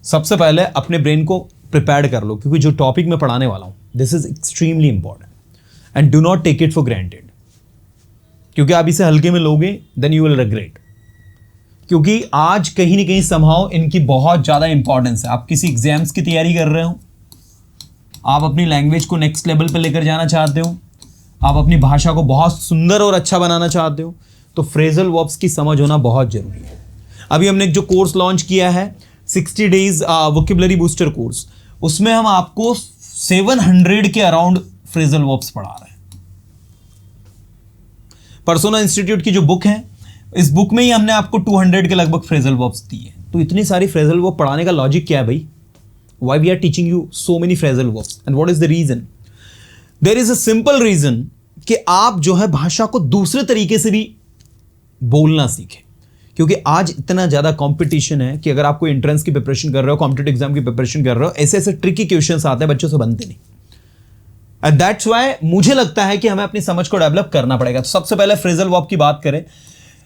सबसे पहले अपने ब्रेन को प्रिपेयर कर लो, क्योंकि जो टॉपिक मैं पढ़ाने वाला हूं this is extremely important and do not take it for granted, क्योंकि आप इसे हल्के में लोगे देन यू विल रिग्रेट, क्योंकि आज कहीं ना कहीं समहाउ इनकी बहुत ज़्यादा इंपॉर्टेंस है। आप किसी एग्जाम्स की तैयारी कर रहे हो, आप अपनी लैंग्वेज को नेक्स्ट लेवल पर लेकर जाना चाहते हो, आप अपनी भाषा को बहुत सुंदर और अच्छा बनाना चाहते हो, तो फ्रेजल वर्ब्स की समझ होना बहुत जरूरी है। अभी हमने जो कोर्स लॉन्च किया है 60 डेज वोकेबुलरी बूस्टर कोर्स, उसमें हम आपको 700 के अराउंड फ्रेजल वर्ब्स पढ़ा रहे हैं। पर्सोना इंस्टीट्यूट की जो बुक है, इस बुक में ही हमने आपको 200 के लगभग फ्रेजल वर्ब्स दिए। तो इतनी सारी फ्रेजल वर्ब पढ़ाने का लॉजिक क्या है भाई? Why we are teaching you so many phrasal verbs and what is the reason? There is a simple reason कि आप जो है भाषा को दूसरे तरीके से भी बोलना सीखें, क्योंकि आज इतना ज़्यादा कंपटीशन है कि अगर आप कोई एंट्रेंस की प्रिपरेशन कर रहे हो, कॉम्पिटिटिव एग्जाम की प्रिपरेशन कर रहे हो, ऐसे ऐसे ट्रिकी क्वेश्चंस आते हैं, बच्चों से बनते नहीं। एंड दैट्स व्हाई मुझे लगता है कि हमें अपनी समझ को डेवलप करना पड़ेगा। तो सबसे पहले फ्रेजल वर्ब की बात करें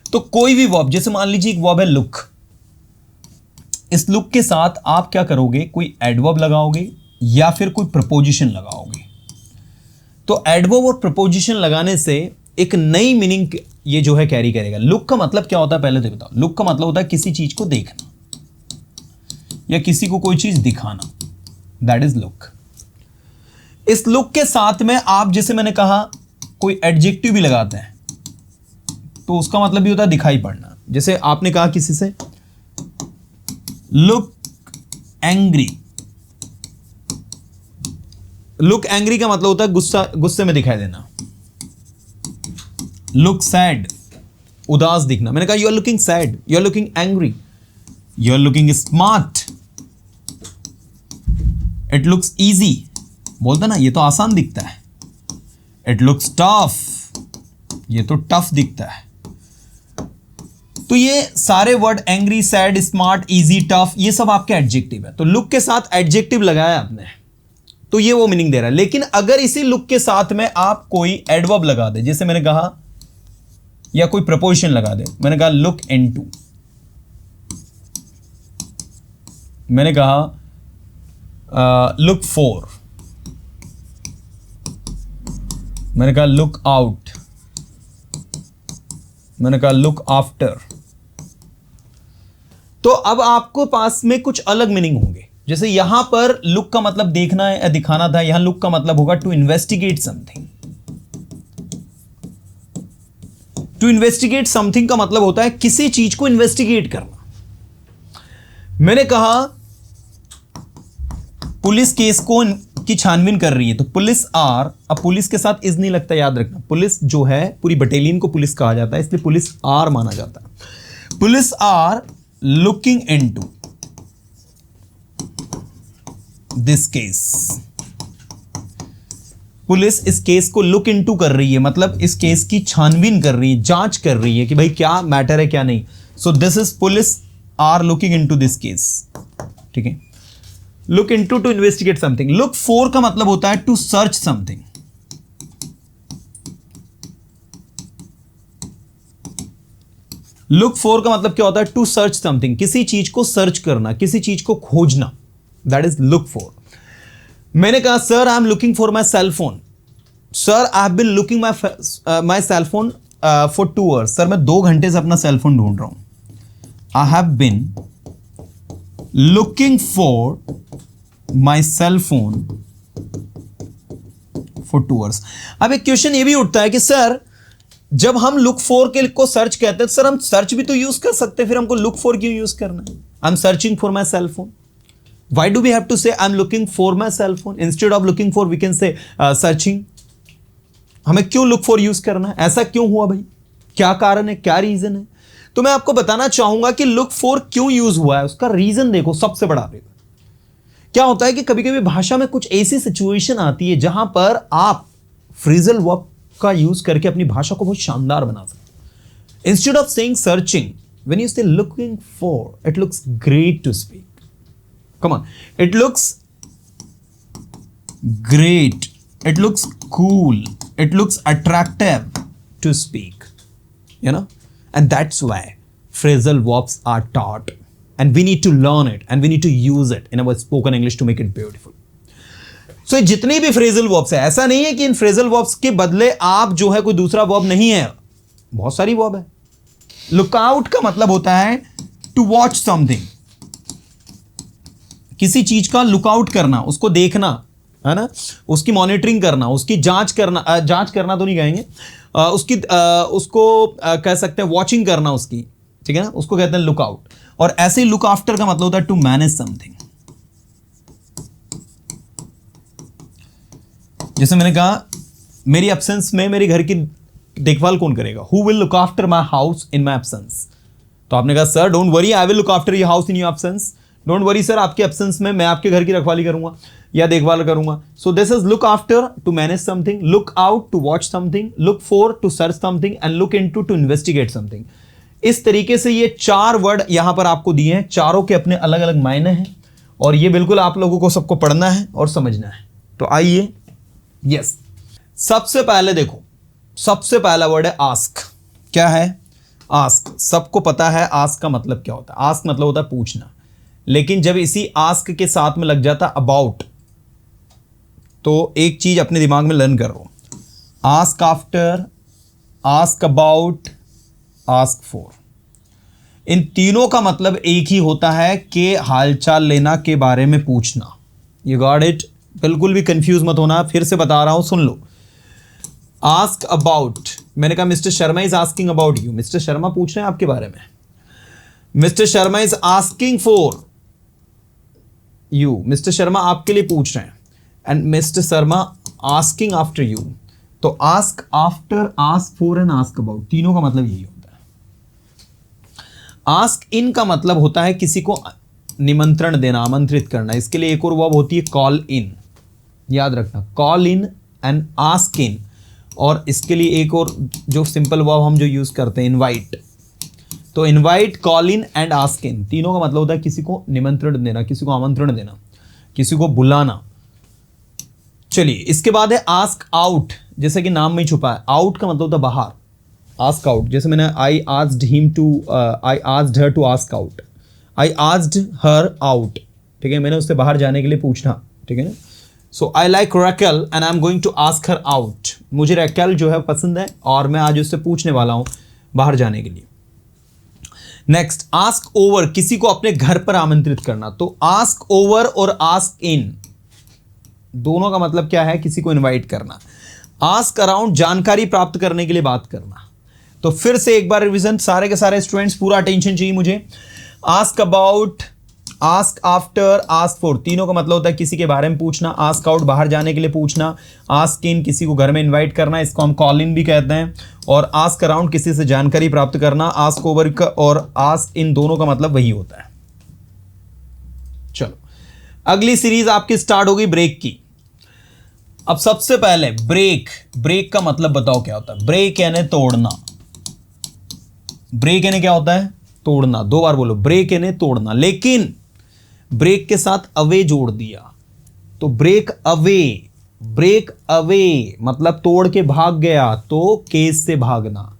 तो कोई भी वर्ब, जैसे मान लीजिए एक वर्ब है लुक, इस लुक के साथ आप क्या करोगे? कोई एडवर्ब लगाओगे या फिर कोई प्रपोजिशन लगाओगे। तो एडवर्ब और प्रपोजिशन लगाने से एक नई मीनिंग ये जो है कैरी करेगा। लुक का मतलब क्या होता है पहले तो बताओ। लुक का मतलब होता है किसी चीज को देखना या किसी को कोई चीज दिखाना, दैट इज लुक। इस लुक के साथ में आप, जैसे मैंने कहा, कोई एडजेक्टिव भी लगाते हैं तो उसका मतलब भी होता है दिखाई पड़ना। जैसे आपने कहा किसी से लुक एंग्री, लुक एंग्री का मतलब होता है गुस्से में दिखाई देना। लुक सैड, उदास दिखना। मैंने कहा you are looking sad, you are looking angry, you are looking smart, it looks easy, बोलता ना ये तो आसान दिखता है। इट लुक्स टफ, ये तो टफ दिखता है। तो ये सारे word angry, sad, smart, easy, tough, ये सब आपके एडजेक्टिव है। तो लुक के साथ एडजेक्टिव लगाया आपने तो ये वो मीनिंग दे रहा है। लेकिन अगर इसी लुक के साथ में आप कोई एडवर्ब लगा दे, जैसे मैंने कहा, या कोई प्रपोजिशन लगा दे, मैंने कहा लुक इनटू, मैंने कहा लुक फॉर, मैंने कहा लुक आउट, मैंने कहा लुक आफ्टर, तो अब आपको पास में कुछ अलग मीनिंग होंगे। जैसे यहां पर लुक का मतलब देखना है या दिखाना था, यहां लुक का मतलब होगा to investigate something. To investigate something का मतलब होता है किसी चीज को इन्वेस्टिगेट करना। मैंने कहा पुलिस केस को की छानबीन कर रही है, तो पुलिस आर, अब पुलिस के साथ इज नहीं लगता, याद रखना। पुलिस जो है पूरी बटालियन को पुलिस कहा जाता है, इसलिए पुलिस आर माना जाता है। Police are looking into this case, police इस केस को लुक इनटू कर रही है, मतलब इस केस की छानबीन कर रही है, जांच कर रही है कि भाई क्या मैटर है क्या नहीं। So this is police are looking into this case, ठीक है। Look into, to investigate something. Look for का मतलब होता है to search something. Look for का मतलब क्या होता है? टू सर्च समथिंग, किसी चीज को सर्च करना, किसी चीज को खोजना, दैट इज लुक फॉर। मैंने कहा sir I am looking for my cell phone, sir I have been looking my cell phone for 2 hours, sir मैं 2 घंटे से अपना सेल फोन ढूंढ रहा हूं। I have been looking for my cell phone for 2 hours। अब एक question ये भी उठता है कि सर जब हम लुक फॉर के को सर्च कहते हैं, सर हम सर्च भी तो यूज कर सकते हैं, फिर हमको लुक फॉर क्यों यूज करना है? I am searching for my cell phone, why do we have to say I am looking for my cell phone instead of looking for we can say searching? हमें क्यों look for use करना है? ऐसा क्यों हुआ भाई? क्या कारण है, क्या रीजन है? तो मैं आपको बताना चाहूंगा कि लुक फॉर क्यों यूज हुआ है, उसका रीजन देखो। सबसे बड़ा रीजन क्या होता है कि कभी कभी भाषा में कुछ ऐसी सिचुएशन आती है जहां पर आप फ्रेजल वर्ब का यूज करके अपनी भाषा को बहुत शानदार बना सकते हो। Instead of saying searching, when you say looking for, it looks great to speak. Come on, it looks great, it looks cool, it looks attractive to speak, you know, and that's why phrasal verbs are taught and we need to learn it and we need to use it in our spoken English to make it beautiful. So जितनी भी phrasal verbs है, ऐसा नहीं है कि इन phrasal verbs के बदले आप जो है कोई दूसरा वर्ब नहीं है, बहुत सारी वर्ब है. लुक आउट का मतलब होता है टू वॉच समथिंग, किसी चीज का लुकआउट करना, उसको देखना, है ना, उसकी मॉनिटरिंग करना, उसकी जांच करना, जांच करना तो नहीं कहेंगे, उसको कह सकते हैं वॉचिंग करना उसकी, ठीक है ना, उसको कहते हैं लुकआउट. और ऐसे ही लुक आफ्टर का मतलब होता है टू मैनेज समथिंग. जैसे मैंने कहा मेरी एब्सेंस में मेरे घर की देखभाल कौन करेगा, who will look after my house in my absence. तो आपने कहा sir don't worry I will look after your house in your absence. Don't worry sir, आपके एब्सेंस में मैं आपके घर की रखवाली करूंगा या देखभाल करूंगा. So this is look after to manage something, look out to watch something, look for to search something and look into to investigate something. इस तरीके से ये 4 वर्ड यहां पर आपको दिए हैं, चारों के अपने अलग अलग मायने हैं और ये बिल्कुल आप लोगों को सबको पढ़ना है और समझना है. तो आइए, यस, सबसे पहले देखो, सबसे पहला वर्ड है आस्क. क्या है? आस्क. सबको पता है आस्क का मतलब क्या होता है. आस्क मतलब होता है पूछना, लेकिन जब इसी आस्क के साथ में लग जाता अबाउट, तो एक चीज अपने दिमाग में लर्न करो. Ask after, ask about, ask for, इन तीनों का मतलब एक ही होता है कि हालचाल लेना, के बारे में पूछना. You got it? बिल्कुल भी कंफ्यूज मत होना, फिर से बता रहा हूं, सुन लो. आस्क अबाउट, मैंने कहा mister Sharma is asking about you. Mister Sharma पूछ रहे हैं आपके बारे में. Mister Sharma is asking for you. Mister Sharma आपके लिए पूछ रहे हैं. And mister Sharma asking after you. तो ask after, ask for and ask about, तीनों का मतलब यही होता है. आस्क इन का मतलब होता है किसी को निमंत्रण देना, आमंत्रित करना. इसके लिए एक और वर्ब होती है कॉल इन. याद रखना, call in and ask in. और इसके लिए एक और जो सिंपल वर्ब हम जो यूज करते हैं, इनवाइट. तो invite, call in and ask in, तीनों का मतलब होता है किसी को निमंत्रण देना, किसी को आमंत्रण देना, किसी को बुलाना. चलिए, इसके बाद है आस्क आउट. जैसे कि नाम में ही छुपा है, आउट का मतलब होता है बाहर. आस्क आउट, जैसे मैंने I asked her to ask out. I asked her out, ठीक है, मैंने उससे बाहर जाने के लिए पूछना, ठीक है ना. So I like Rachel and I am going to ask her out. मुझे रैकेल जो है पसंद है और मैं आज उससे पूछने वाला हूं बाहर जाने के लिए. नेक्स्ट, आस्क ओवर, किसी को अपने घर पर आमंत्रित करना. तो आस्क ओवर और आस्क इन दोनों का मतलब क्या है? किसी को इनवाइट करना. आस्क अराउंड, जानकारी प्राप्त करने के लिए बात करना. तो फिर से एक बार रिवीजन, सारे के सारे स्टूडेंट्स पूरा अटेंशन चाहिए मुझे. Ask about, ask after, ask for, तीनों का मतलब होता है किसी के बारे में पूछना. आस्क आउट, बाहर जाने के लिए पूछना. आस्क इन, किसी को घर में इनवाइट करना, इसको हम कॉल इन भी कहते हैं. और आस्क अराउंड, किसी से जानकारी प्राप्त करना. आस्क ओवर का और आस्क इन दोनों का मतलब वही होता है. चलो, अगली सीरीज आपकी स्टार्ट होगी ब्रेक की. अब सबसे पहले ब्रेक. ब्रेक का मतलब बताओ क्या होता है? ब्रेक यानी तोड़ना. ब्रेक यानी क्या होता है? तोड़ना. 2 बार बोलो, ब्रेक यानी तोड़ना. लेकिन ब्रेक के साथ अवे जोड़ दिया, तो ब्रेक अवे. ब्रेक अवे मतलब तोड़ के भाग गया, तो केस से भागना.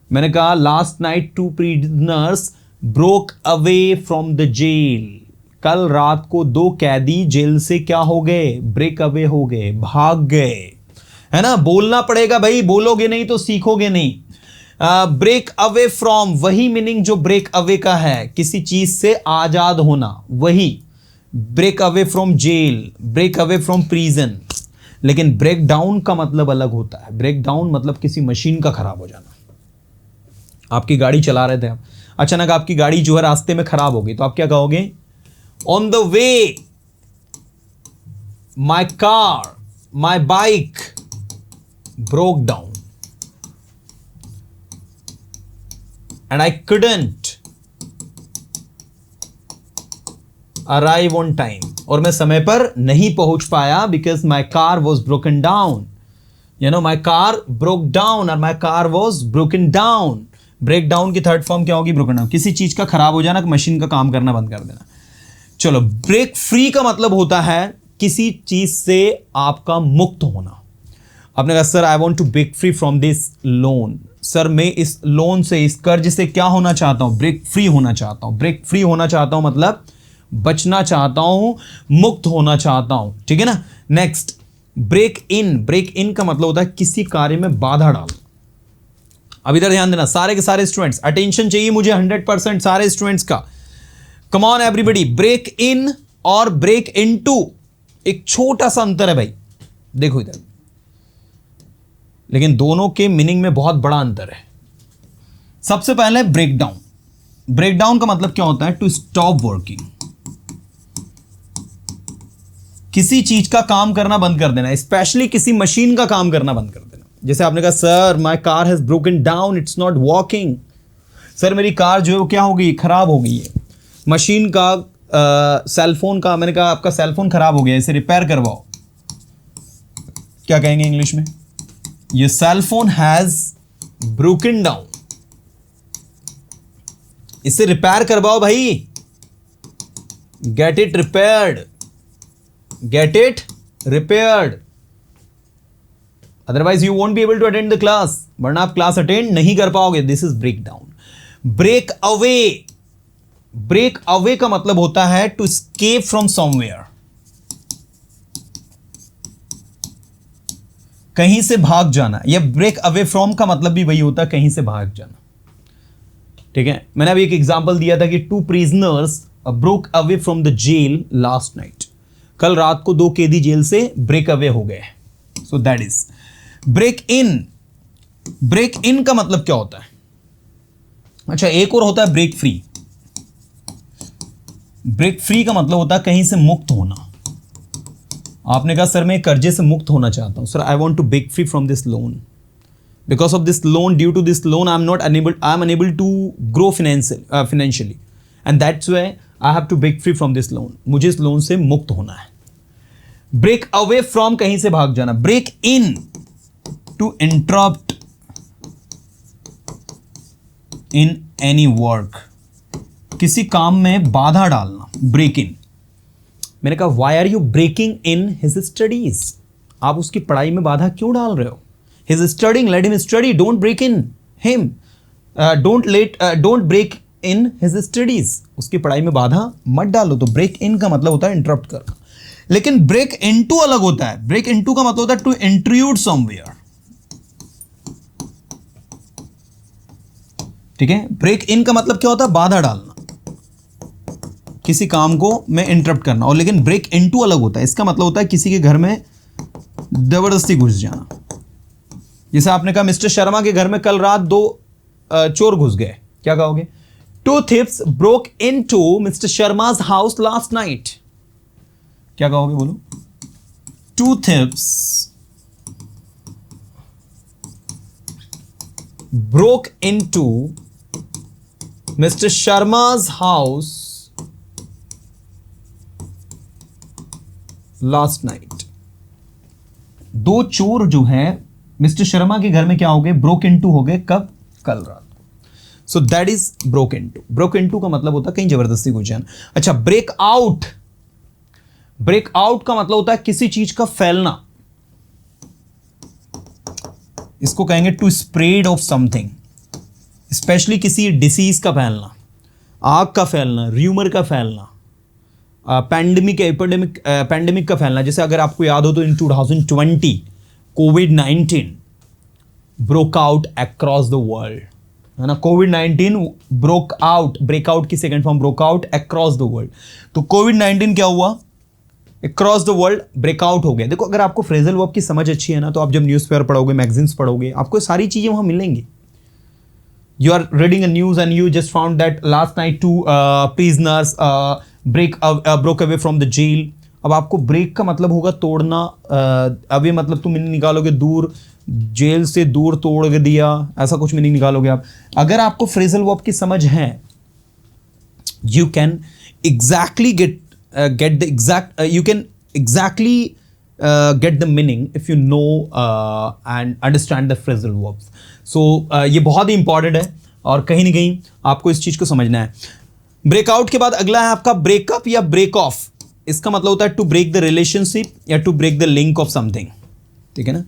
मैंने कहा last night 2 prisoners broke away from the jail. कल रात को 2 कैदी जेल से क्या हो गए? ब्रेक अवे हो गए, भाग गए, है ना. बोलना पड़ेगा भाई, बोलोगे नहीं तो सीखोगे नहीं. ब्रेक अवे फ्रॉम, वही मीनिंग जो ब्रेक अवे का है, किसी चीज से आजाद होना, वही. Break away from jail, break away from prison. लेकिन ब्रेक डाउन का मतलब अलग होता है. ब्रेक डाउन मतलब किसी मशीन का खराब हो जाना. आपकी गाड़ी चला रहे थे आप, अचानक आपकी गाड़ी जो है रास्ते में खराब हो गई, तो आप क्या कहोगे? On the way my car, my bike broke down and I couldn't arrive on time. और मैं समय पर नहीं पहुंच पाया because my car was broken down. You know, my car broke down or my car was broken down. Break down की third form क्या होगी? Broken down. किसी चीज का खराब हो जाना, मशीन का काम करना बंद कर देना. चलो, ब्रेक फ्री का मतलब होता है किसी चीज से आपका मुक्त होना. आपने कहा sir I want to break free from this loan. सर मैं इस लोन से, इस कर्ज से क्या होना चाहता हूं, ब्रेक फ्री होना चाहता हूं। ब्रेक फ्री होना चाहता हूं मतलब बचना चाहता हूं, मुक्त होना चाहता हूं, ठीक है ना। Next, break in. Break in का मतलब होता है किसी कार्य में बाधा डालना। अब इधर ध्यान देना, सारे के सारे स्टूडेंट्स, अटेंशन चाहिए मुझे 100% सारे स्टूडेंट्स का। Come on everybody, break in और ब्रेक इनटू एक छोटा सा अंतर है भाई, देखो इधर, लेकिन दोनों के मीनिंग में बहुत बड़ा अंतर है। सबसे पहले ब्रेक डाउन। ब्रेक डाउन का मतलब क्या होता है, टू स्टॉप वर्किंग, किसी चीज का काम करना बंद कर देना, स्पेशली किसी मशीन का काम करना बंद कर देना। जैसे आपने कहा sir my car has broken down, it's not walking. Sir मेरी कार जो है वो क्या हो गई, खराब हो गई है। मशीन का सेलफोन का, मैंने कहा आपका सेलफोन खराब हो गया, इसे रिपेयर करवाओ। क्या कहेंगे इंग्लिश में, ये सेलफोन हैज ब्रोकन डाउन, इसे रिपेयर करवाओ भाई, get it repaired, get it repaired, otherwise you won't be able to attend the class, वरना आप क्लास अटेंड नहीं कर पाओगे। This is break down. Break away. Break away का मतलब होता है टू एस्केप फ्रॉम समवेयर, कहीं से भाग जाना। या ब्रेक अवे फ्रॉम का मतलब भी वही होता है, कहीं से भाग जाना, ठीक है। मैंने अभी एक एग्जांपल दिया था कि 2 prisoners broke away from the jail last night. कल रात को 2 कैदी जेल से ब्रेक अवे हो गए। So that is break in. Break in का मतलब क्या होता है, अच्छा एक और होता है ब्रेक फ्री। ब्रेक फ्री का मतलब होता है कहीं से मुक्त होना। आपने कहा सर मैं कर्जे से मुक्त होना चाहता हूं, sir I want to break free from this loan, because of this loan, due to this loan I am unable to grow financially and that's why I have to break free from this loan. मुझे इस loan से मुक्त होना है। Break away from कहीं से भाग जाना। Break in, to interrupt in any work, किसी काम में बाधा डालना, ब्रेक इन। मैंने कहा why are you breaking in his studies, आप उसकी पढ़ाई में बाधा क्यों डाल रहे हो। His studying, let him study, don't break in him, don't break in his studies, उसकी पढ़ाई में बाधा मत डालो। तो ब्रेक इन का मतलब होता है इंटरप्ट करना। लेकिन ब्रेक इनटू अलग होता है। ब्रेक इनटू का मतलब होता है टू इंट्रूड समवेयर, ठीक है। ब्रेक इन का मतलब क्या होता है, बाधा डालना, किसी काम को मैं इंटरप्ट करना। और लेकिन ब्रेक इनटू अलग होता है, इसका मतलब होता है किसी के घर में जबरदस्ती घुस जाना। जैसे आपने कहा मिस्टर शर्मा के घर में कल रात 2 चोर घुस गए, क्या कहोगे, 2 thieves broke into mister Sharma's house last night, क्या कहोगे बोलो। 2 thieves broke into mister Sharma's house last night. 2 चोर जो है मिस्टर शर्मा के घर में क्या हो गए, ब्रोक इनटू हो गए, कब, कल रात। सो that is broke into. Broke into का मतलब होता है कहीं जबरदस्ती घुस जाना। अच्छा ब्रेक आउट। ब्रेक आउट का मतलब होता है किसी चीज का फैलना, इसको कहेंगे to spread of something, specially किसी डिसीज का फैलना, आग का फैलना, र्यूमर का फैलना, पैंडेमिक का फैलना। जैसे अगर आपको याद हो तो इन 2020 कोविड-19 broke out across the world, है ना। कोविड-19 ब्रोक आउट, ब्रेकआउट की second form broke out across the world. तो कोविड-19 क्या हुआ, अक्रॉस द वर्ल्ड ब्रेकआउट हो गया। देखो अगर आपको फ्रेजल वर्ब की समझ अच्छी है ना, तो आप जब न्यूज़पेपर पढ़ोगे, मैगजीन्स पढ़ोगे, आपको सारी चीजें वहां मिलेंगी। You are reading a news and you just found that last night 2 prisoners broke away from the jail. अब आपको ब्रेक का मतलब होगा तोड़ना, अवे मतलब तुम मीनिंग निकालोगे दूर, जेल से दूर तोड़ दिया, ऐसा कुछ मीनिंग निकालोगे आप। अगर आपको फ्रेजल वर्ब की समझ है, you can exactly get the exact you can exactly get the meaning if you know and understand the phrasal verbs. So ये बहुत ही इंपॉर्टेंट है और कहीं ना कहीं आपको इस चीज को समझना है। ब्रेकआउट के बाद अगला है आपका ब्रेकअप या ब्रेक ऑफ। इसका मतलब होता है टू ब्रेक द रिलेशनशिप या to break the link of something, ठीक है ना।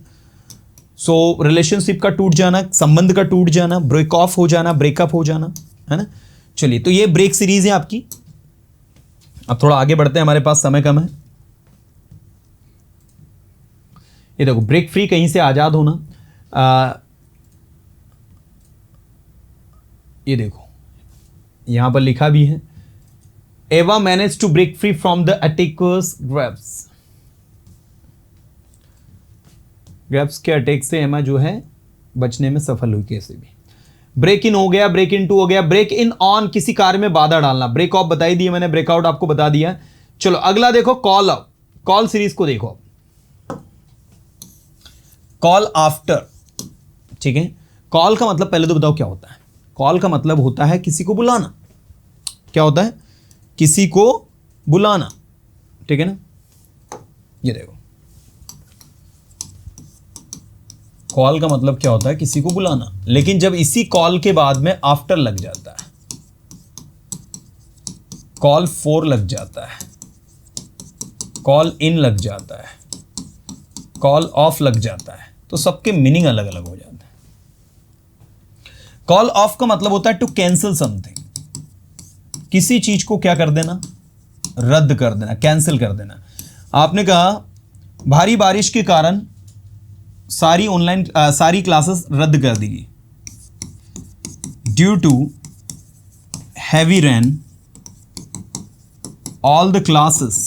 सो रिलेशनशिप का टूट जाना, संबंध का टूट जाना, ब्रेक ऑफ हो जाना, ब्रेकअप हो जाना, है ना। चलिए, तो ये ब्रेक सीरीज है आपकी। अब थोड़ा आगे बढ़ते हैं, हमारे पास समय कम है। ये देखो, ब्रेक फ्री, कहीं से आजाद होना। ये देखो यहां पर लिखा भी है, Eva manage to break free from the attackers grasps. Grasps के अटैक से एमा जो है बचने में सफल हुई कैसे भी। ब्रेक इन हो गया, ब्रेक इन टू हो गया, ब्रेक इन ऑन, किसी कार्य में बाधा डालना। ब्रेक ऑफ बताई दी मैंने, ब्रेकआउट आपको बता दिया। चलो अगला देखो, कॉल अप। कॉल सीरीज को देखो, कॉल आफ्टर, ठीक है। कॉल का मतलब पहले तो बताओ क्या होता है। कॉल का मतलब होता है किसी को बुलाना। क्या होता है? किसी को बुलाना, ठीक है ना। ये देखो, कॉल का मतलब क्या होता है? किसी को बुलाना। लेकिन जब इसी कॉल के बाद में आफ्टर लग जाता है, कॉल फॉर लग जाता है, कॉल इन लग जाता है, कॉल ऑफ लग जाता है, तो सबके मीनिंग अलग अलग हो जाते हैं। कॉल ऑफ का मतलब होता है टू कैंसिल समथिंग, किसी चीज को क्या कर देना? रद्द कर देना, कैंसिल कर देना। आपने कहा भारी बारिश के कारण सारी क्लासेस रद्द कर दी गई। Due to heavy rain all the classes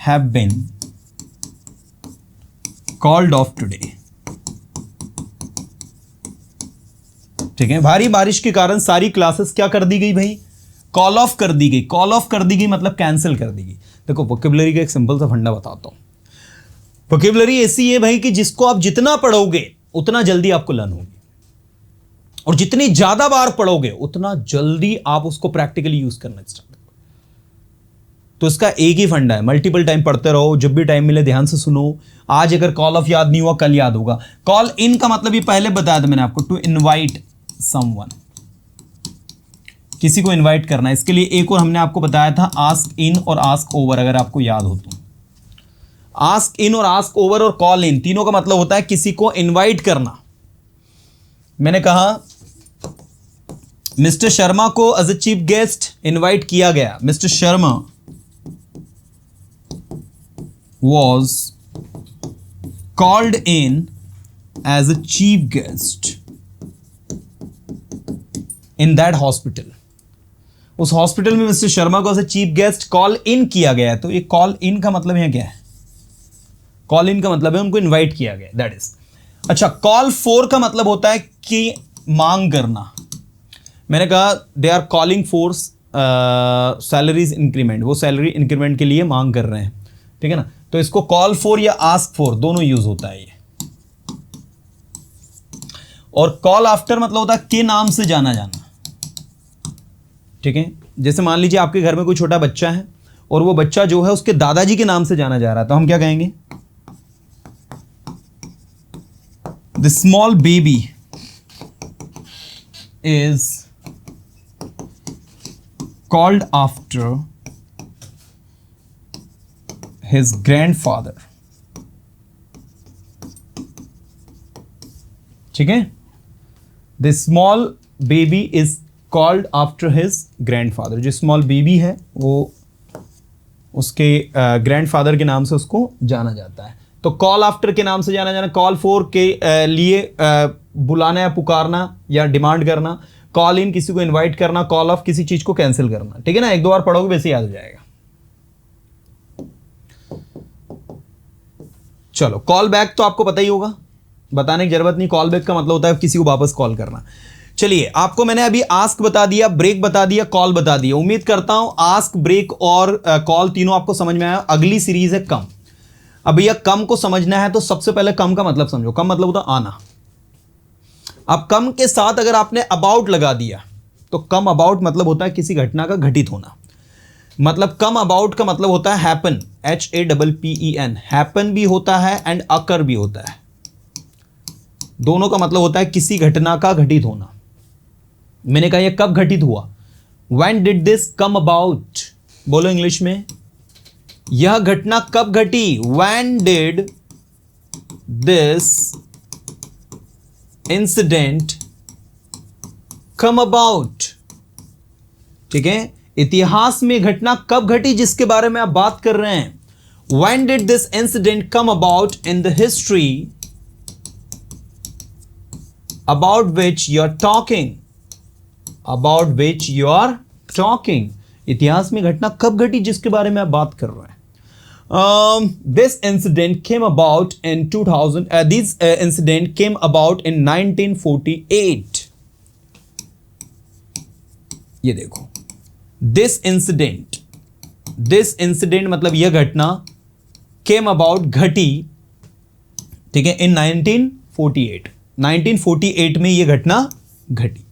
have been called off today. ठीक है, भारी बारिश के कारण सारी क्लासेस क्या कर दी गई भाई? कॉल ऑफ कर दी गई। कॉल ऑफ कर दी गई मतलब कैंसिल कर दी गई। देखो, वोकैबुलरी का एक सिंपल सा फंडा बताता हूं। वोकैबुलरी ऐसी है भाई कि जिसको आप जितना पढ़ोगे उतना जल्दी आपको लर्न होगी, और जितनी ज्यादा बार पढ़ोगे उतना जल्दी आप उसको प्रैक्टिकली यूज करना स्टार्ट करोगे। तो इसका एक ही फंडा है, मल्टीपल टाइम पढ़ते रहो, जब भी टाइम मिले ध्यान से सुनो। आज अगर कॉल ऑफ याद नहीं हुआ, कल याद होगा। कॉल इन का मतलब ये पहले बताया था मैंने आपको, टू इनवाइट समवन, किसी को इनवाइट करना। इसके लिए एक और हमने आपको बताया था, आस्क इन और आस्क ओवर, अगर आपको याद हो तो। आस्क इन और आस्क ओवर और कॉल इन, तीनों का मतलब होता है किसी को इनवाइट करना। मैंने कहा मिस्टर शर्मा को as a chief guest invite किया गया। Mister Sharma was called in as a chief guest in that hospital. उस हॉस्पिटल में मिस्टर शर्मा को as a chief guest call in किया गया। तो ये कॉल इन का मतलब यहां क्या है? कॉल इन का मतलब है उनको इनवाइट किया गया, दैट इज। अच्छा, कॉल फॉर का मतलब होता है कि मांग करना। मैंने कहा they are calling for salaries increment, वो सैलरी इंक्रीमेंट के लिए मांग कर रहे हैं, ठीक है ना। तो इसको कॉल फॉर या आस्क फॉर दोनों यूज होता है ये। और कॉल आफ्टर मतलब होता है के नाम से जाना जाना, ठीक है। जैसे मान लीजिए आपके घर में कोई छोटा बच्चा है और वो बच्चा जो है उसके दादाजी के नाम से जाना जा रहा है, तो हम क्या कहेंगे? The small baby is called after his grandfather, ठीक है। The small baby is called after his grandfather. जो स्मॉल बेबी है वो उसके ग्रैंडफादर के नाम से उसको जाना जाता है। तो कॉल आफ्टर के नाम से जाना जाना, कॉल फॉर के लिए बुलाना या पुकारना या डिमांड करना, कॉल इन किसी को इनवाइट करना, कॉल ऑफ किसी चीज को कैंसिल करना, ठीक है ना। एक दो बार पढ़ोगे वैसे याद हो जाएगा। चलो, कॉल बैक तो आपको पता ही होगा, बताने की जरूरत नहीं। कॉल बैक का मतलब होता है किसी को वापस कॉल करना। चलिए, आपको मैंने अभी आस्क बता दिया, ब्रेक बता दिया, कॉल बता दिया। उम्मीद करता हूं आस्क, ब्रेक और कॉल तीनों आपको समझ में आया। अगली सीरीज है कम। अब भैया कम को समझना है तो सबसे पहले कम का मतलब समझो। कम मतलब होता है आना। अब कम के साथ अगर आपने अबाउट लगा दिया तो कम अबाउट मतलब होता है किसी घटना का घटित होना। मतलब कम अबाउट का मतलब होता है हैपन, HAPPEN। हैपन भी होता है एंड अकर भी होता है। दोनों का मतलब होता है किसी घटना का घटित होना। मैंने कहा यह कब घटित हुआ? When did this come about? बोलो इंग्लिश में, यह घटना कब घटी? When did this incident come about? ठीक है, इतिहास में घटना कब घटी जिसके बारे में आप बात कर रहे हैं. When did this incident come about in the history about which you're talking? About which you're talking. इतिहास में घटना कब घटी जिसके बारे में आप बात कर रहे हैं. This incident came about in 2000. This incident came about in 1948. ये देखो, this incident मतलब यह घटना came about घटी, ठीक है, in 1948. 1948 में यह घटना घटी,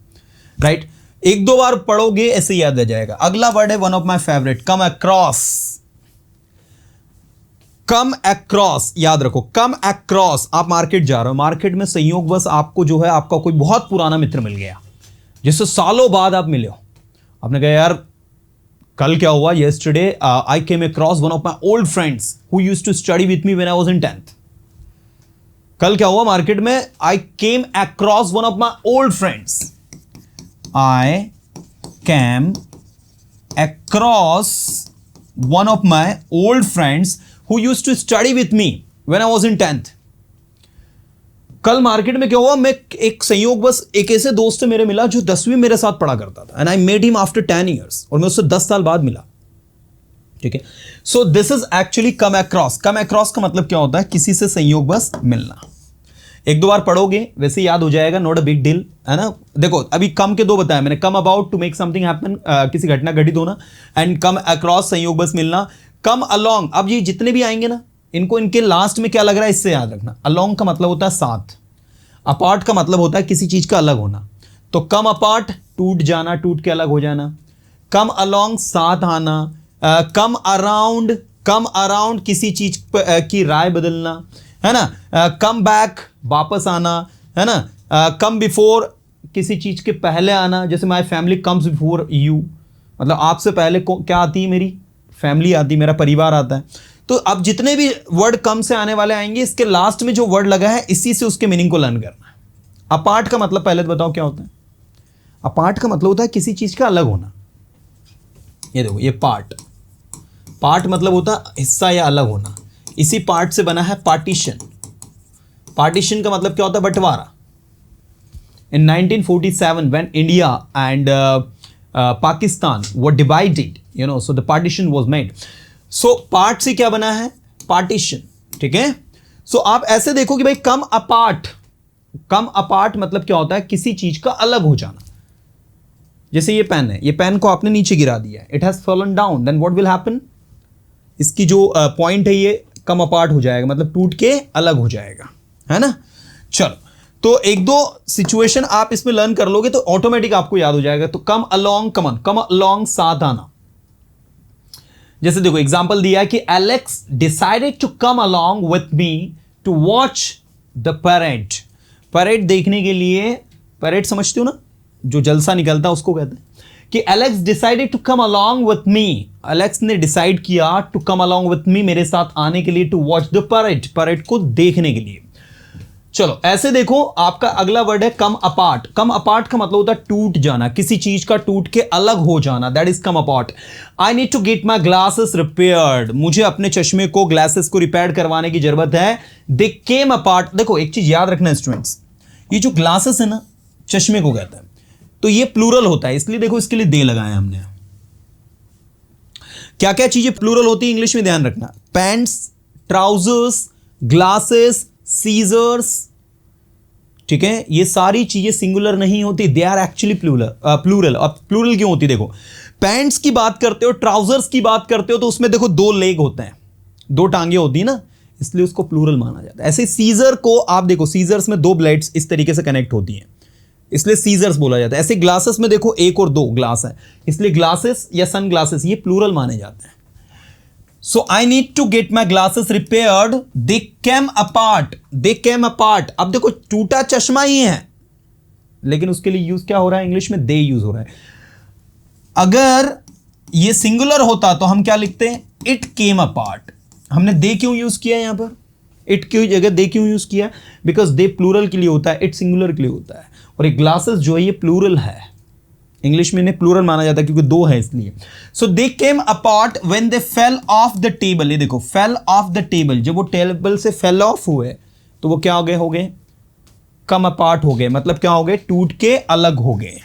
राइट. एक दो बार पढ़ोगे ऐसे याद आ जाएगा. अगला वर्ड है one of my favourite, come across. Come across याद रखो. कम अक्रॉस, आप मार्केट जा रहे हो, मार्केट में संयोग बस आपको जो है आपका कोई बहुत पुराना मित्र मिल गया जिससे सालों बाद आप मिले हो. आपने कहा यार कल क्या हुआ, yesterday I came across one of my old friends who used to study with me when I was in 10th. कल क्या हुआ मार्केट में, I came across one of my old friends. I came across one of my old friends who used to study with me when I was in 10th. कल market में क्या हुआ, मैं एक संयोग बस एक ऐसे दोस्त से मेरे मिला जो 10वीं मेरे साथ पढ़ा करता था. And I met him after 10 years, और मैं उससे 10 साल बाद मिला. ठीक है, सो this is actually come across. Come across का मतलब क्या होता है, किसी से संयोग बस मिलना. एक दो बार पढ़ोगे वैसे याद हो जाएगा, नॉट अ बिग डील, है ना. देखो अभी कम के दो बताया मैंने, come about to make something happen, किसी घटना घटित होना, एंड कम अक्रॉस संयोग बस मिलना. कम अलोंग, अब ये जितने भी आएंगे ना इनको इनके लास्ट में क्या लग रहा है इससे याद रखना. अलोंग का मतलब होता है साथ, अपार्ट का मतलब होता है किसी चीज का अलग होना. तो कम अपार्ट टूट जाना, टूट के अलग हो जाना. कम अलोंग साथ आना. कम अराउंड किसी चीज की राय बदलना, है ना. कम बैक वापस आना, है ना. कम बिफोर किसी चीज के पहले आना, जैसे my family comes before you, मतलब आपसे पहले क्या आती है, मेरी फैमिली आती है, मेरा परिवार आता है. तो अब जितने भी वर्ड कम से आने वाले आएंगे इसके लास्ट में जो वर्ड लगा है इसी से उसके मीनिंग को लर्न करना है. अपार्ट का मतलब पहले तो बताओ क्या होता है. अपार्ट का मतलब होता है किसी चीज का अलग होना. ये देखो, ये पार्ट मतलब होता है हिस्सा या अलग होना. इसी पार्ट से बना है पार्टीशन. पार्टीशन का मतलब क्या होता है, बंटवारा. इन 1947 when India and Pakistan were divided, so the partition was made. So part से क्या बना है, पार्टीशन. ठीक है, सो आप ऐसे देखो कि भाई कम अपार्ट मतलब क्या होता है, किसी चीज का अलग हो जाना. जैसे ये पेन है, ये पेन को आपने नीचे गिरा दिया, it has fallen down, then what will happen, इसकी जो पॉइंट है ये कम अपार्ट हो जाएगा, मतलब टूट के अलग हो जाएगा, है ना. चलो, तो एक दो सिचुएशन आप इसमें लर्न कर लोगे तो ऑटोमेटिक आपको याद हो जाएगा. तो कम अलोंग साथ आना. जैसे देखो एग्जांपल दिया है कि Alex decided to come along with me to watch the parade. Parade देखने के लिए, परेड समझते हो ना, जो जलसा निकलता है उसको कहते हैं. कि Alex decided to come along with me, Alex ने डिसाइड किया to come along with me, मेरे साथ आने के लिए, टू वॉच द परेड को देखने के लिए. चलो ऐसे देखो, आपका अगला वर्ड है कम अपार्ट. कम अपार्ट का मतलब होता है टूट जाना, किसी चीज का टूट के अलग हो जाना, that is come apart. I need to get my glasses repaired, मुझे अपने चश्मे को, ग्लासेस को रिपेयर करवाने की जरूरत है. दे केम अपार्ट. देखो एक चीज याद रखना स्टूडेंट्स, ये जो ग्लासेस है ना, चश्मे को कहता है, तो ये प्लूरल होता है, इसलिए देखो इसके लिए दे लगाया हमने. क्या क्या चीजें प्लूरल होती है इंग्लिश में ध्यान रखना, पैंट्स, ट्राउजर्स, ग्लासेस, सीजर्स. ठीक है, ये सारी चीजें सिंगुलर नहीं होती, दे आर एक्चुअली प्लूरल. अब प्लूरल क्यों होती, देखो पैंट्स की बात करते हो, ट्राउजर्स की बात करते हो, तो उसमें देखो दो लेग होते हैं, दो टांगे होती है ना, इसलिए उसको प्लूरल माना जाता है. ऐसे सीजर को आप देखो, सीजर्स में दो ब्लेड्स इस तरीके से कनेक्ट होती हैं, इसलिए सीजर्स बोला जाता है. ऐसे ग्लासेस में देखो एक और दो ग्लास है, इसलिए ग्लासेस या सन ग्लासेस ये प्लूरल माने जाते हैं. So I need to get my glasses repaired. They came apart. अब देखो टूटा चश्मा ही है, लेकिन उसके लिए यूज क्या हो रहा है, इंग्लिश में दे यूज हो रहा है. अगर ये सिंगुलर होता तो हम क्या लिखते हैं, इट केम अपार्ट. हमने दे क्यों यूज किया यहां पर, इट की जगह दे क्यों यूज किया? बिकॉज दे प्लूरल के लिए होता है, इट सिंगुलर के लिए होता है। और ये ग्लासेस जो है ये प्लूरल है, इंग्लिश में इन्हें प्लूरल माना जाता है क्योंकि दो है इसलिए। So they came apart when they fell off the table. ये देखो फेल ऑफ द टेबल, जब वो टेबल से फेल ऑफ हुए तो वो क्या हो गए? कम अपार्ट हो गए। मतलब क्या हो गए? टूट के अलग हो गए।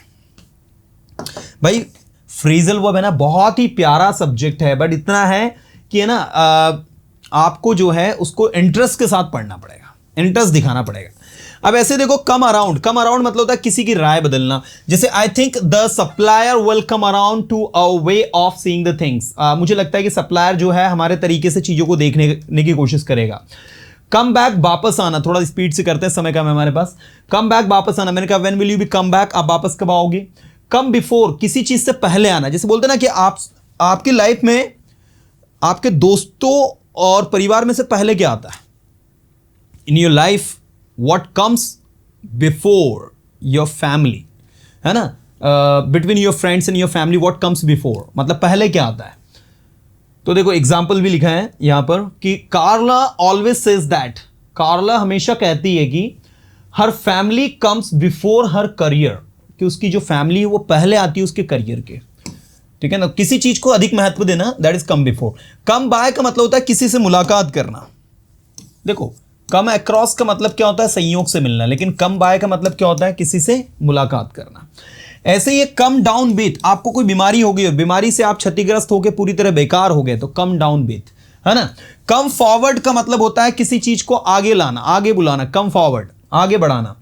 भाई फ्रेजल वर्ब है ना, बहुत ही प्यारा सब्जेक्ट है, बट इतना है कि है ना आपको जो है उसको इंटरेस्ट के साथ पढ़ना पड़ेगा, इंटरेस्ट दिखाना पड़ेगा। अब ऐसे देखो कम अराउंड, कम अराउंड मतलब होता है किसी की राय बदलना। जैसे I think the supplier will come around to a way of seeing the things. मुझे लगता है कि सप्लायर जो है हमारे तरीके से चीजों को देखने की कोशिश करेगा। कम बैक वापस आना, थोड़ा स्पीड से करते हैं, समय कम है हमारे पास। कम बैक वापस आना, मैंने कहा when will you be come back, आप वापस कब आओगे? कम बिफोर, किसी चीज से पहले आना। जैसे बोलते ना कि आपकी लाइफ में आपके दोस्तों और परिवार में से पहले क्या आता है? In your life what comes before your family, है ना? Between your friends and your family what comes before, मतलब पहले क्या आता है? तो देखो एग्जाम्पल भी लिखा है यहां पर कि Carla always says that, Carla हमेशा कहती है कि her family comes before her career, कि उसकी जो फैमिली है वो पहले आती है उसके करियर के। ठीक है ना? किसी चीज को अधिक महत्व देना, that is come before. Come by का मतलब होता है किसी से मुलाकात करना। देखो कम अक्रॉस का मतलब क्या होता है? संयोग से मिलना, लेकिन कम बाय का मतलब क्या होता है? किसी से मुलाकात करना। ऐसे ही कम डाउन विथ, आपको कोई बीमारी हो गई और बीमारी से आप क्षतिग्रस्त होकर पूरी तरह बेकार हो गए तो कम डाउन विथ, है ना? कम फॉरवर्ड का मतलब होता है किसी चीज को आगे लाना, आगे बुलाना, कम फॉरवर्ड, आगे बढ़ाना।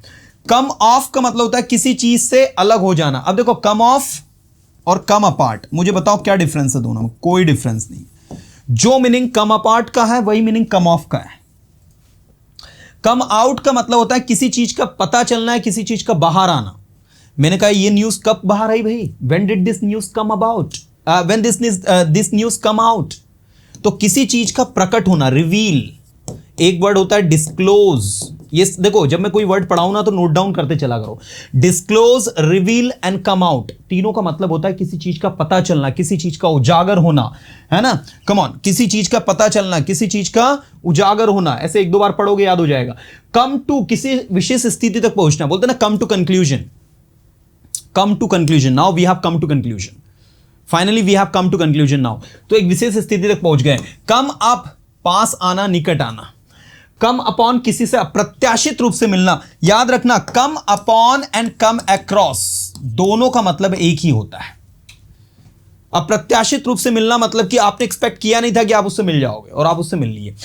कम ऑफ का मतलब होता है किसी चीज से अलग हो जाना। अब देखो कम ऑफ और कम अपार्ट, मुझे बताओ क्या डिफरेंस है दोनों में? कोई डिफरेंस नहीं। जो मीनिंग कम अपार्ट का है वही मीनिंग कम ऑफ का है। कम आउट का मतलब होता है किसी चीज का पता चलना है, किसी चीज का बाहर आना। मैंने कहा ये न्यूज कब बाहर आई भाई? When did this news come about, when this news come out. तो किसी चीज का प्रकट होना, रिवील। एक वर्ड होता है डिस्क्लोज। ये देखो जब मैं कोई वर्ड पढ़ाऊं ना तो नोट डाउन करते चला करो। Disclose, reveal and come out, तीनों का मतलब होता है किसी चीज का पता चलना, किसी चीज का उजागर होना, है ना? कम ऑन, किसी चीज का पता चलना, किसी चीज का उजागर होना। ऐसे एक दो बार पढ़ोगे याद हो जाएगा। कम टू, किसी विशेष स्थिति तक पहुंचना, बोलते ना come to conclusion. Come to conclusion, now we have come to conclusion, finally we have come to conclusion now. तो एक विशेष स्थिति तक पहुंच गए। कम अप, पास आना, निकट आना। कम अपॉन, किसी से अप्रत्याशित रूप से मिलना। याद रखना come upon and come across दोनों का मतलब एक ही होता है। अप्रत्याशित रूप से मिलना मतलब कि आपने एक्सपेक्ट किया नहीं था कि आप उससे मिल जाओगे और आप उससे मिल लिए।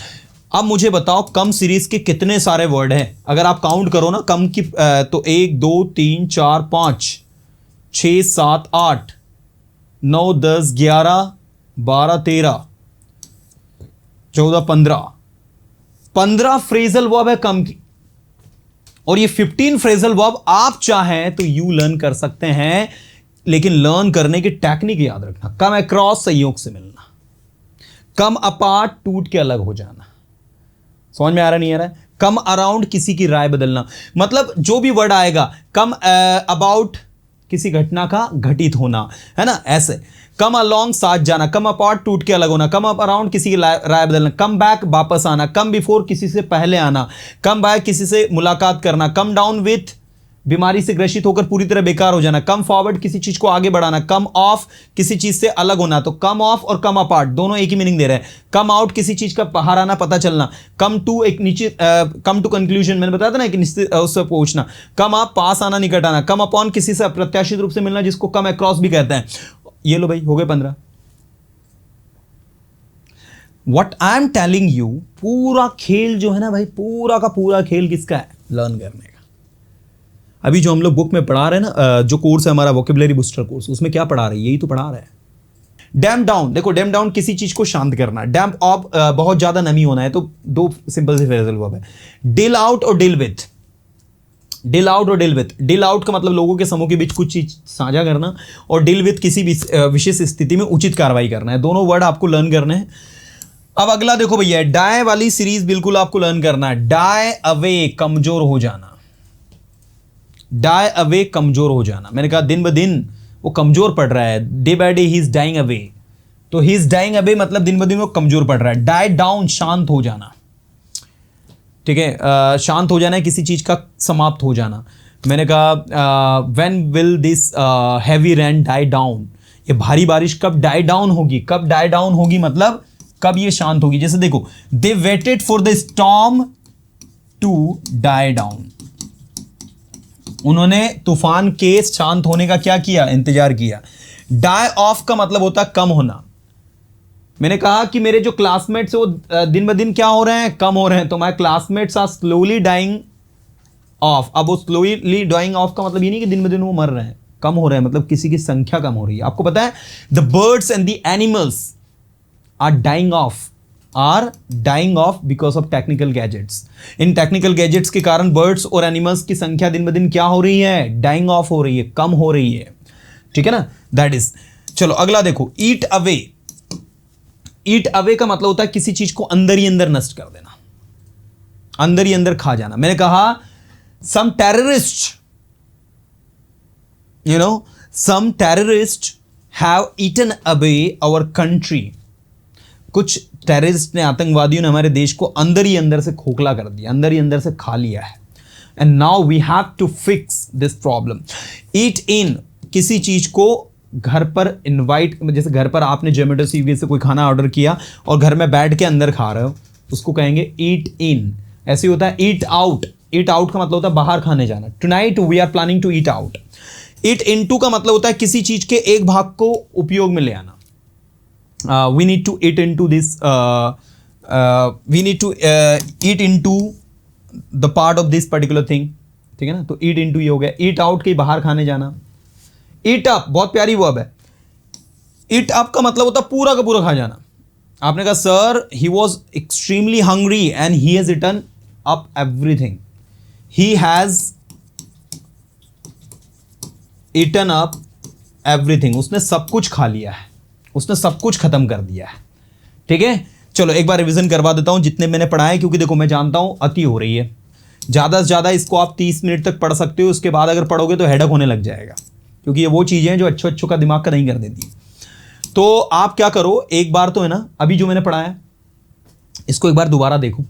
अब मुझे बताओ कम सीरीज के कितने सारे वर्ड हैं? अगर आप काउंट करो ना कम की तो 1 2 3 4 5 6 7 8 9 10 11 12 13 14 15 फ्रेजल वर्ब है कम की। और ये 15 फ्रेजल वर्ब आप चाहें तो यू लर्न कर सकते हैं, लेकिन लर्न करने की टेक्निक याद रखना। कम अक्रॉस, संयोग से मिलना। कम अपार्ट, टूट के अलग हो जाना। समझ में आ रहा नहीं आ रहा है? कम अराउंड, किसी की राय बदलना। मतलब जो भी वर्ड आएगा, कम अबाउट, किसी घटना का घटित होना, है ना? ऐसे कम अलोंग, साथ जाना। कम अपार्ट, टूट के अलग होना। कम अप अराउंड, किसी की राय बदलना। कम बैक, वापस आना। कम बिफोर, किसी से पहले आना। कम बाय, किसी से मुलाकात करना। कम डाउन विथ, बीमारी से ग्रसित होकर पूरी तरह बेकार हो जाना। कम फॉरवर्ड, किसी चीज को आगे बढ़ाना। कम ऑफ, किसी चीज से अलग होना। तो कम ऑफ और कम अपार्ट दोनों एक ही मीनिंग दे रहे हैं। कम आउट, किसी चीज का बाहर आना, पता चलना। कम टू, एक नीचे, कम टू कंक्लूजन, मैंने बताया था ना कि निश्चित उससे पहुंचना। कम अप, पास आना, निकट आना। कम अपॉन, किसी से अप्रत्याशित रूप से मिलना, जिसको कम अक्रॉस भी कहते हैं। ये लो भाई, हो गए 15। What I am telling you, पूरा खेल जो है ना भाई, पूरा का पूरा खेल किसका है? लर्न करने का। अभी जो हम लोग बुक में पढ़ा रहे हैं ना, जो कोर्स है हमारा वोकेबुलरी बूस्टर कोर्स, उसमें क्या पढ़ा रहे हैं? यही तो पढ़ा रहे हैं। डैम्प डाउन, देखो डैम्प डाउन किसी चीज को शांत करना। डैम्प अप, बहुत ज्यादा नमी होना है, तो दो सिंपल से फ्रेजल वर्ब है। डिल आउट और डिल विथ। डिल आउट और डिल विथ। डिल आउट का मतलब लोगों के समूह के बीच कुछ चीज साझा करना, और डिल विथ किसी भी विशेष स्थिति में उचित कार्रवाई करना है। दोनों वर्ड आपको लर्न करने हैं। अब अगला देखो भैया, डाई वाली सीरीज बिल्कुल आपको लर्न करना है। डाई अवे, कमजोर हो जाना। डाई अवे, कमजोर हो जाना। मैंने कहा दिन ब दिन वो कमजोर पड़ रहा है। Day by day he is dying away, तो ही इज डाइंग अवे मतलब दिन ब दिन वो कमजोर पड़ रहा है। डाई डाउन, शांत हो जाना। ठीक है, शांत हो जाना है, किसी चीज़ का समाप्त हो जाना। मैंने कहा when will this heavy rain die down, ये भारी बारिश कब डाई डाउन होगी, कब डाई डाउन होगी मतलब कब ये शांत होगी। जैसे देखो, they waited for the storm to die down, उन्होंने तूफान के शांत होने का क्या किया, इंतजार किया। डाई ऑफ का मतलब होता है कम होना। मैंने कहा कि मेरे जो क्लासमेट्स वो दिन ब दिन क्या हो रहे हैं, कम हो रहे हैं, तो my classmates are slowly dying off. अब वो स्लोली डाइंग ऑफ का मतलब ये नहीं कि दिन ब दिन वो मर रहे हैं, कम हो रहे हैं, मतलब किसी की संख्या कम हो रही है। आपको पता है the birds and the animals are dying off because of technical gadgets. इन टेक्निकल गैजेट्स के कारण बर्ड्स और एनिमल्स की संख्या दिन ब दिन क्या हो रही है, डाइंग ऑफ हो रही है, कम हो रही है। ठीक है ना, दैट इज। चलो अगला देखो, ईट अवे। ईट अवे का मतलब होता है किसी चीज को अंदर ही अंदर नष्ट कर देना, अंदर ही अंदर खा जाना। मैंने कहा सम terrorist, you know, some terrorists have eaten away our country. कुछ टेररिस्ट ने, आतंकवादियों ने हमारे देश को अंदर ही अंदर से खोखला कर दिया, अंदर ही अंदर से खा लिया है। And now we have to fix this problem. Eat in, किसी चीज को घर पर इनवाइट, जैसे घर पर आपने जोमेटो स्विगी से कोई खाना ऑर्डर किया और घर में बैठ के अंदर खा रहे हो, उसको कहेंगे ईट इन। ऐसे ही होता है ईट आउट। ईट आउट का मतलब होता है बाहर खाने जाना। Tonight we are planning to eat out. Eat into का मतलब होता है किसी चीज के एक भाग को उपयोग में ले आना। We need to eat into this, we need to eat into the part of this particular thing. ठीक है ना, तो ईट इनटू ये हो गया। ईट आउट के बाहर खाने जाना। ईट अप बहुत प्यारी वर्ब है। ईट अप का मतलब होता है पूरा का पूरा खा जाना। आपने कहा sir he was extremely hungry and he has eaten up everything. He has eaten up everything, उसने सब कुछ खा लिया है, उसने सब कुछ खत्म कर दिया है। ठीक है, चलो एक बार रिवीजन करवा देता हूं जितने मैंने पढ़ा है, क्योंकि देखो मैं जानता हूं अति हो रही है। ज़्यादा से ज़्यादा इसको आप 30 मिनट तक पढ़ सकते हो, उसके बाद अगर पढ़ोगे तो हेडक होने लग जाएगा, क्योंकि ये वो चीज़ें हैं जो अच्छों का दिमाग का नहीं कर देती। तो आप क्या करो, एक बार तो है ना, अभी जो मैंने पढ़ा है इसको एक बार दोबारा देखो,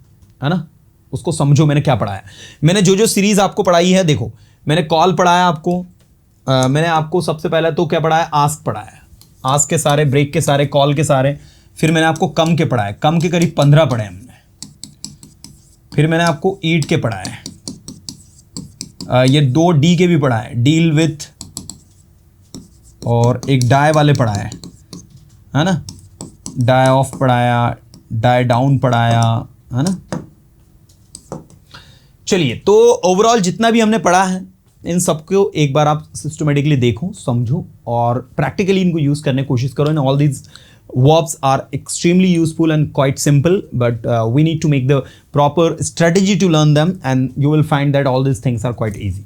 है ना, उसको समझो मैंने क्या पढ़ाया। मैंने जो सीरीज आपको पढ़ाई है, देखो मैंने कॉल पढ़ाया आपको, मैंने आपको सबसे पहले तो क्या पढ़ाया, आस्क पढ़ाया, आस्क के सारे, ब्रेक के सारे, कॉल के सारे। फिर मैंने आपको कम के पढ़ाए, कम के करीब 15 पढ़े हमने। फिर मैंने आपको ईट के पढ़ाए, ये 2 डी के भी पढ़ाए, डील विथ, और एक डाई वाले पढ़ाए, है ना, डाई ऑफ पढ़ाया, डाई डाउन पढ़ाया, है ना। चलिए, तो ओवरऑल जितना भी हमने पढ़ा है इन सबको एक बार आप सिस्टमेटिकली देखो, समझो और प्रैक्टिकली इनको यूज करने की कोशिश करो। And all these verbs are extremely useful and quite simple, but we need to make the proper strategy to learn them, and you will find that all these things are quite easy.